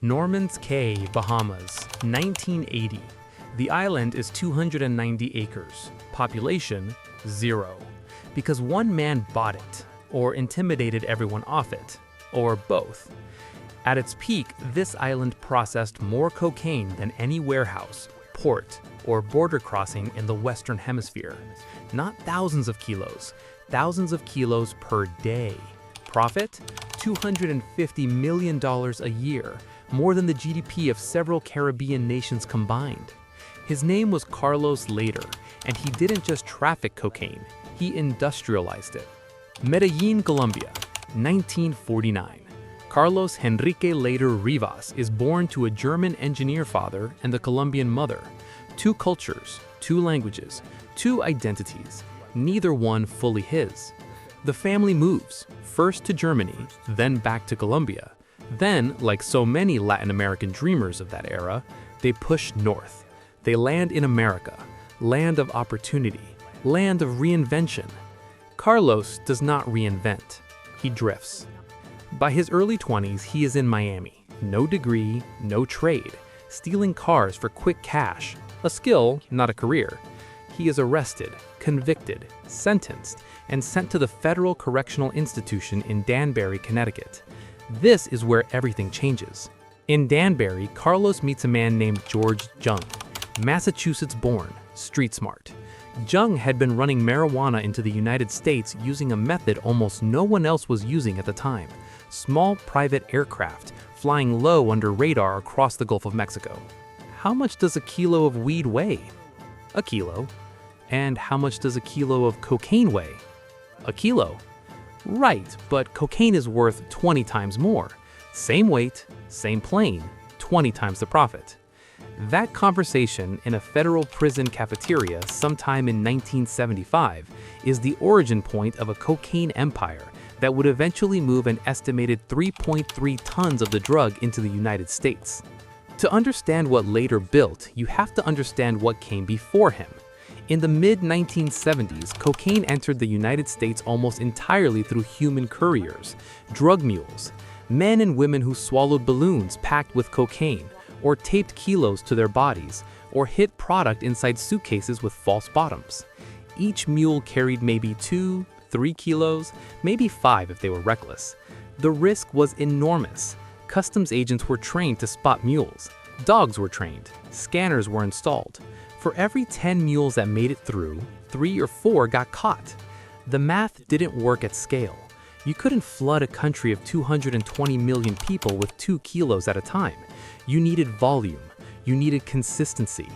Norman's Cay, Bahamas, 1980. The island is 290 acres. Population, 0. Because one man bought it, or intimidated everyone off it, or both. At its peak, this island processed more cocaine than any warehouse, port, or border crossing in the Western Hemisphere. Not thousands of kilos per day. Profit? $250 million a year, more than the GDP of several Caribbean nations combined. His name was Carlos Lehder, and he didn't just traffic cocaine, he industrialized it. Medellin, Colombia, 1949. Carlos Henrique Lehder Rivas is born to a German engineer father and a Colombian mother. 2 cultures, 2 languages, 2 identities, neither one fully his. The family moves, first to Germany, then back to Colombia. Then, like so many Latin American dreamers of that era, they push north. They land in America, land of opportunity, land of reinvention. Carlos does not reinvent, he drifts. By his early 20s, he is in Miami. No degree, no trade, stealing cars for quick cash, a skill, not a career. He is arrested, convicted, sentenced, and sent to the Federal Correctional Institution in Danbury, Connecticut. This is where everything changes. In Danbury, Carlos meets a man named George Jung, Massachusetts-born, street smart. Jung had been running marijuana into the United States using a method almost no one else was using at the time: small private aircraft flying low under radar across the Gulf of Mexico. How much does a kilo of weed weigh? A kilo. And how much does a kilo of cocaine weigh? A kilo. Right, but cocaine is worth 20 times more. Same weight, same plane, 20 times the profit. That conversation in a federal prison cafeteria sometime in 1975 is the origin point of a cocaine empire that would eventually move an estimated 3.3 tons of the drug into the United States. To understand what Lehder built, you have to understand what came before him. In the mid-1970s, cocaine entered the United States almost entirely through human couriers, drug mules, men and women who swallowed balloons packed with cocaine, or taped kilos to their bodies, or hid product inside suitcases with false bottoms. Each mule carried maybe 2, 3 kilos, maybe 5 if they were reckless. The risk was enormous. Customs agents were trained to spot mules. Dogs were trained. Scanners were installed. For every 10 mules that made it through, 3 or 4 got caught. The math didn't work at scale. You couldn't flood a country of 220 million people with 2 kilos at a time. You needed volume. You needed consistency.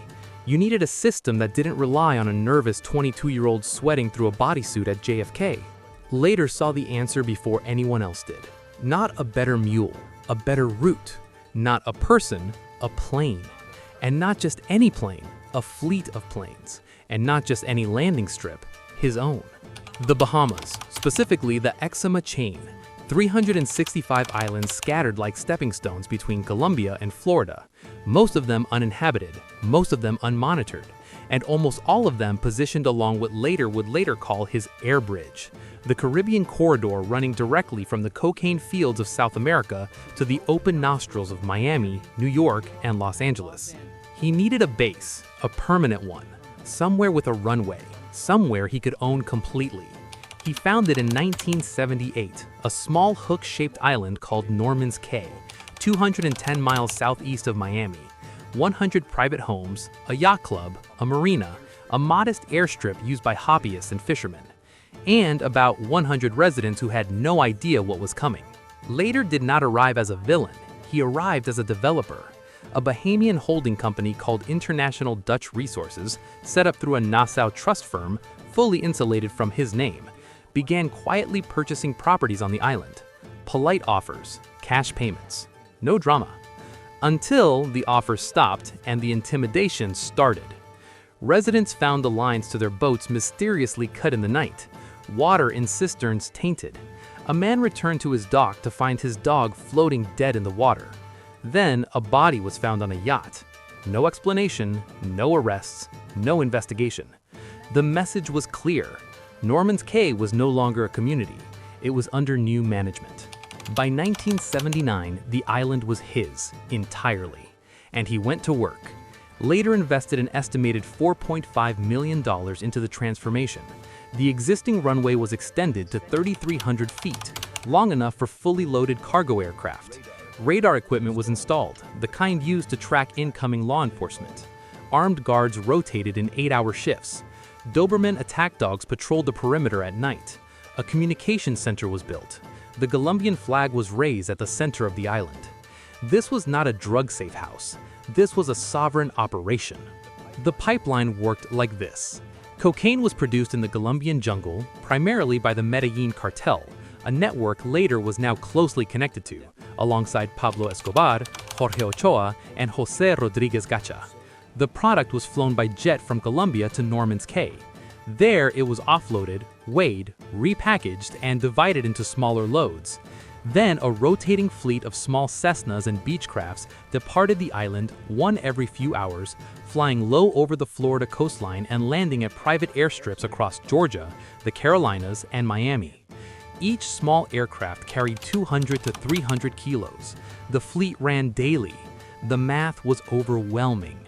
You needed a system that didn't rely on a nervous 22-year-old sweating through a bodysuit at JFK. Lehder saw the answer before anyone else did. Not a better mule, a better route. Not a person, a plane. And not just any plane, a fleet of planes. And not just any landing strip, his own. The Bahamas, specifically the Exima chain, 365 islands scattered like stepping stones between Colombia and Florida, most of them uninhabited, most of them unmonitored, and almost all of them positioned along what Lehder would later call his air bridge, the Caribbean corridor running directly from the cocaine fields of South America to the open nostrils of Miami, New York, and Los Angeles. He needed a base, a permanent one, somewhere with a runway, somewhere he could own completely. He found it in 1978, a small hook-shaped island called Norman's Cay, 210 miles southeast of Miami. 100 private homes, a yacht club, a marina, a modest airstrip used by hobbyists and fishermen, and about 100 residents who had no idea what was coming. Lehder did not arrive as a villain, he arrived as a developer. A Bahamian holding company called International Dutch Resources, set up through a Nassau trust firm, fully insulated from his name, began quietly purchasing properties on the island. Polite offers, cash payments, no drama. Until the offers stopped and the intimidation started. Residents found the lines to their boats mysteriously cut in the night, water in cisterns tainted. A man returned to his dock to find his dog floating dead in the water. Then a body was found on a yacht. No explanation, no arrests, no investigation. The message was clear. Norman's Cay was no longer a community. It was under new management. By 1979, the island was his, entirely, and he went to work. Lehder invested an estimated $4.5 million into the transformation. The existing runway was extended to 3,300 feet, long enough for fully loaded cargo aircraft. Radar equipment was installed, the kind used to track incoming law enforcement. Armed guards rotated in 8-hour shifts. Doberman attack dogs patrolled the perimeter at night. A communication center was built. The Colombian flag was raised at the center of the island. This was not a drug-safe house. This was a sovereign operation. The pipeline worked like this. Cocaine was produced in the Colombian jungle, primarily by the Medellin Cartel, a network Lehder was now closely connected to, alongside Pablo Escobar, Jorge Ochoa, and José Rodríguez Gacha. The product was flown by jet from Colombia to Norman's Cay. There, it was offloaded, weighed, repackaged, and divided into smaller loads. Then, a rotating fleet of small Cessnas and Beechcrafts departed the island one every few hours, flying low over the Florida coastline and landing at private airstrips across Georgia, the Carolinas, and Miami. Each small aircraft carried 200 to 300 kilos. The fleet ran daily. The math was overwhelming.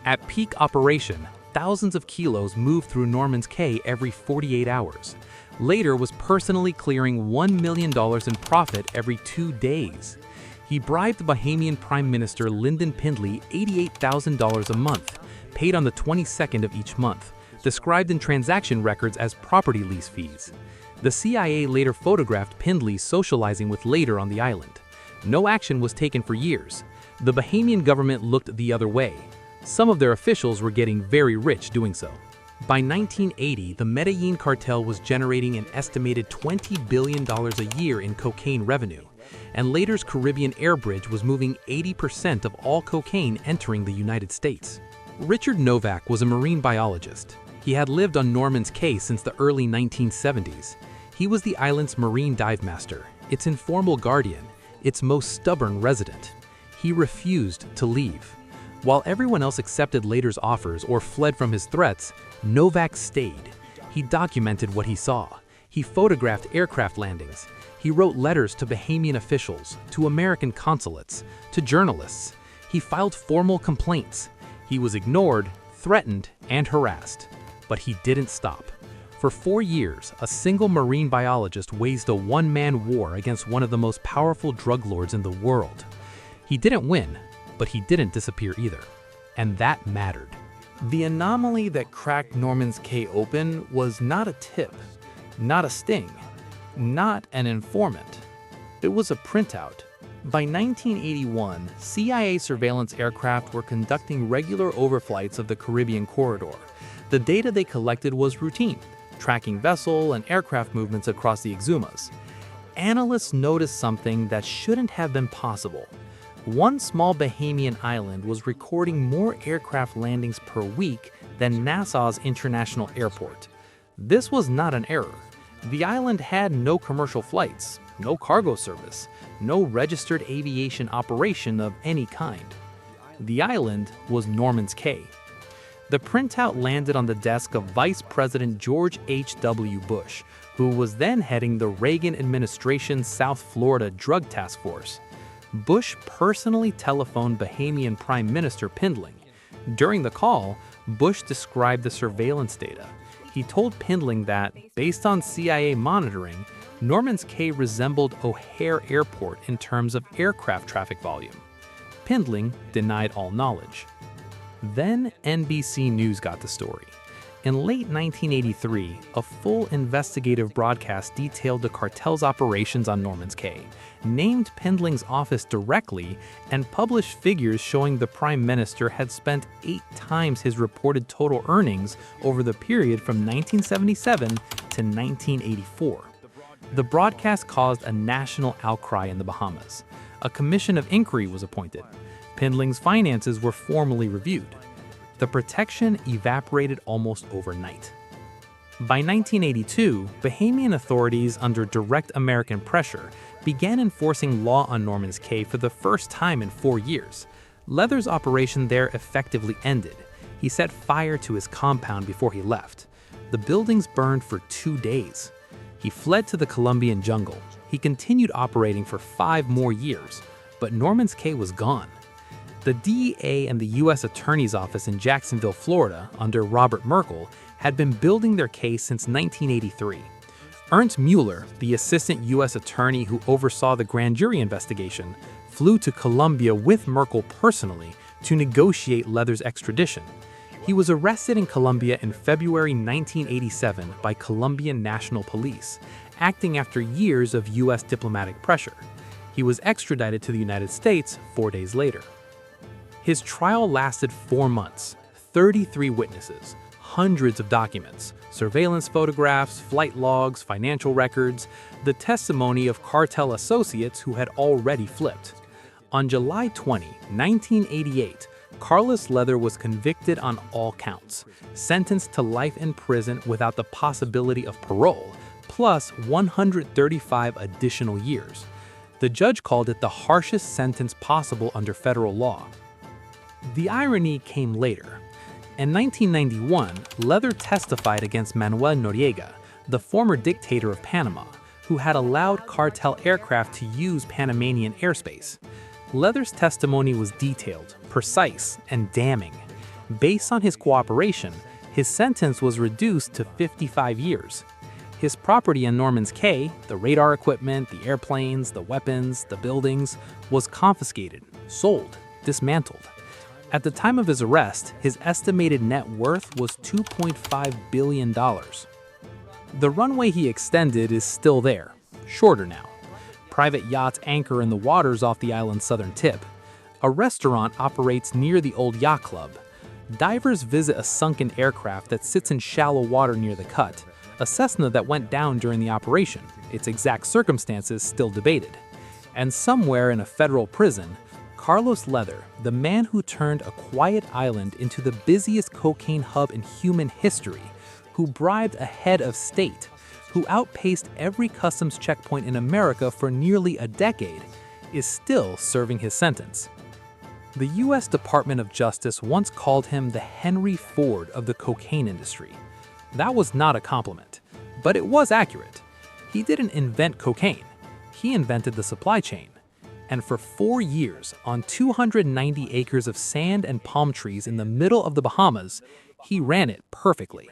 At peak operation, thousands of kilos moved through Norman's Cay every 48 hours. Lehder was personally clearing $1 million in profit every 2 days. He bribed Bahamian Prime Minister Lyndon Pindley $88,000 a month, paid on the 22nd of each month, described in transaction records as property lease fees. The CIA later photographed Pindley socializing with Lehder on the island. No action was taken for years. The Bahamian government looked the other way. Some of their officials were getting very rich doing so. By 1980, the Medellin cartel was generating an estimated $20 billion a year in cocaine revenue, and Lehder's Caribbean air bridge was moving 80% of all cocaine entering the United States. Richard Novak was a marine biologist. He had lived on Norman's Cay since the early 1970s. He was the island's marine dive master, its informal guardian, its most stubborn resident. He refused to leave. While everyone else accepted Lehder's offers or fled from his threats, Novak stayed. He documented what he saw. He photographed aircraft landings. He wrote letters to Bahamian officials, to American consulates, to journalists. He filed formal complaints. He was ignored, threatened, and harassed. But he didn't stop. For 4 years, a single marine biologist waged a one-man war against one of the most powerful drug lords in the world. He didn't win, but he didn't disappear either. And that mattered. The anomaly that cracked Norman's Cay open was not a tip, not a sting, not an informant. It was a printout. By 1981, CIA surveillance aircraft were conducting regular overflights of the Caribbean corridor. The data they collected was routine, tracking vessel and aircraft movements across the Exumas. Analysts noticed something that shouldn't have been possible. One small Bahamian island was recording more aircraft landings per week than Nassau's international airport. This was not an error. The island had no commercial flights, no cargo service, no registered aviation operation of any kind. The island was Norman's Cay. The printout landed on the desk of Vice President George H.W. Bush, who was then heading the Reagan administration's South Florida Drug Task Force. Bush personally telephoned Bahamian Prime Minister Pindling. During the call, Bush described the surveillance data. He told Pindling that, based on CIA monitoring, Norman's Cay resembled O'Hare Airport in terms of aircraft traffic volume. Pindling denied all knowledge. Then NBC News got the story. In late 1983, a full investigative broadcast detailed the cartel's operations on Norman's Cay, named Pindling's office directly, and published figures showing the Prime Minister had spent 8 times his reported total earnings over the period from 1977 to 1984. The broadcast caused a national outcry in the Bahamas. A commission of inquiry was appointed. Pindling's finances were formally reviewed. The protection evaporated almost overnight. By 1982, Bahamian authorities, under direct American pressure, began enforcing law on Norman's Cay for the first time in 4 years. Lehder's operation there effectively ended. He set fire to his compound before he left. The buildings burned for 2 days. He fled to the Colombian jungle. He continued operating for 5 more years, but Norman's Cay was gone. The DEA and the U.S. Attorney's Office in Jacksonville, Florida, under Robert Merkel, had been building their case since 1983. Ernst Mueller, the assistant U.S. attorney who oversaw the grand jury investigation, flew to Colombia with Merkel personally to negotiate Lehder's extradition. He was arrested in Colombia in February 1987 by Colombian National Police, acting after years of U.S. diplomatic pressure. He was extradited to the United States 4 days later. His trial lasted 4 months, 33 witnesses, hundreds of documents, surveillance photographs, flight logs, financial records, the testimony of cartel associates who had already flipped. On July 20, 1988, Carlos Lehder was convicted on all counts, sentenced to life in prison without the possibility of parole, plus 135 additional years. The judge called it the harshest sentence possible under federal law. The irony came later. In 1991, Lehder testified against Manuel Noriega, the former dictator of Panama, who had allowed cartel aircraft to use Panamanian airspace. Lehder's testimony was detailed, precise, and damning. Based on his cooperation, his sentence was reduced to 55 years. His property in Norman's Cay, the radar equipment, the airplanes, the weapons, the buildings, was confiscated, sold, dismantled. At the time of his arrest, his estimated net worth was $2.5 billion. The runway he extended is still there, shorter now. Private yachts anchor in the waters off the island's southern tip. A restaurant operates near the old yacht club. Divers visit a sunken aircraft that sits in shallow water near the cut, a Cessna that went down during the operation, its exact circumstances still debated. And somewhere in a federal prison, Carlos Lehder, the man who turned a quiet island into the busiest cocaine hub in human history, who bribed a head of state, who outpaced every customs checkpoint in America for nearly a decade, is still serving his sentence. The U.S. Department of Justice once called him the Henry Ford of the cocaine industry. That was not a compliment, but it was accurate. He didn't invent cocaine. He invented the supply chain. And for 4 years, on 290 acres of sand and palm trees in the middle of the Bahamas, he ran it perfectly.